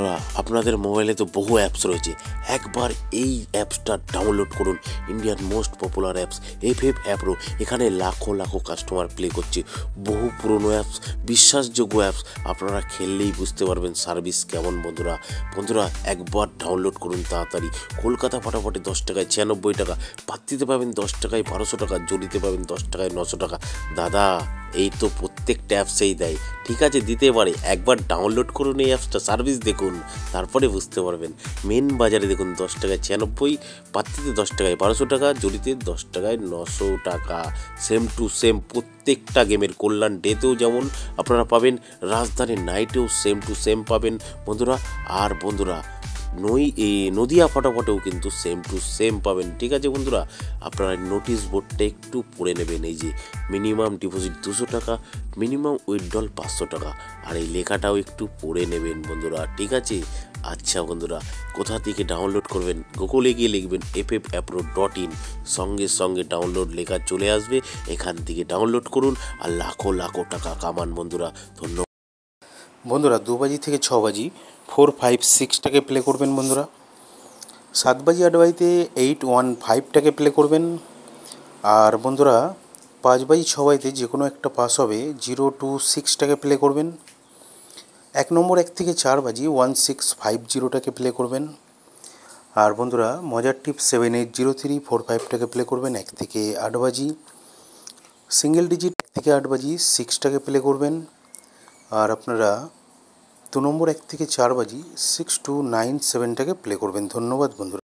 বন্ধুরা, আপনাদের মোবাইলে তো বহু অ্যাপস রয়েছে। একবার এই অ্যাপসটা ডাউনলোড করুন। ইন্ডিয়ার মোস্ট পপুলার অ্যাপস এফএফ অ্যাপ্রো। এখানে লাখো লাখো কাস্টমার প্লে করছে। বহু পুরনো অ্যাপস, বিশ্বাসযোগ্য অ্যাপস। আপনারা খেললেই বুঝতে পারবেন সার্ভিস কেমন। বন্ধুরা একবার ডাউনলোড করুন তাড়াতাড়ি। কলকাতা ফাটাফাটে 10 টাকায় 96 টাকা, পাত্তিতে পাবেন 10 টাকায় 1200 টাকা, জড়িতে পাবেন 10 টাকায় 900 টাকা। দাদা, এই তো প্রত্যেকটা অ্যাপসেই দেয়। ঠিক আছে, দিতে পারে। একবার ডাউনলোড করুন এই অ্যাপসটা, সার্ভিস দেখুন, তারপরে বুঝতে পারবেন। মেন বাজারে দেখুন 10 টাকায় 96, পাত্তিতে 10 টাকায় 1200 টাকা, জড়িতে 10 টাকায় 900 টাকা। সেম টু সেম প্রত্যেকটা গেমের। কল্যাণ ডেতেও যেমন আপনারা পাবেন, রাজধানী নাইটেও সেম টু সেম পাবেন বন্ধুরা। আর বন্ধুরা, নদিয়া ফটাফটেও কিন্তু সেম টু সেম পাবেন। ঠিক আছে বন্ধুরা, আপনারা নোটিশ বোর্ডটা একটু পড়ে নেবেন। এই যে মিনিমাম ডিপোজিট 200 টাকা, মিনিমাম উইথড্রল 500 টাকা। আর এই লেখাটাও একটু পড়ে নেবেন বন্ধুরা। ঠিক আছে, আচ্ছা বন্ধুরা, কোথা থেকে ডাউনলোড করবেন? গুগলে গিয়ে লিখবেন ffapro.in, সঙ্গে সঙ্গে ডাউনলোড লেখা চলে আসবে। এখান থেকে ডাউনলোড করুন আর লাখো লাখো টাকা কামান বন্ধুরা। ধন্যবাদ বন্ধুরা। 2 বাজি থেকে 6 বাজি 4, 5, 6টাকে প্লে করবেন বন্ধুরা। 7 বাজি 8 বাজিতে 8, 1, 5টাকে প্লে করবেন। আর বন্ধুরা 5 বাজি 6 বাজিতে যে কোনো একটা পাস হবে 0, 2, 6টাকে প্লে করবেন। 1 নম্বর 1 থেকে 4 বাজি 1650টাকে প্লে করবেন। আর বন্ধুরা মজার টিপ 7803, 45টাকে প্লে করবেন। 1 থেকে 8 বাজি সিঙ্গেল ডিজিট 1 থেকে 8 বাজি 6টাকে প্লে করবেন। আর আপনারা 2 নম্বর 1 থেকে 4 বাজি 6297টাকে প্লে করবেন। ধন্যবাদ বন্ধুরা।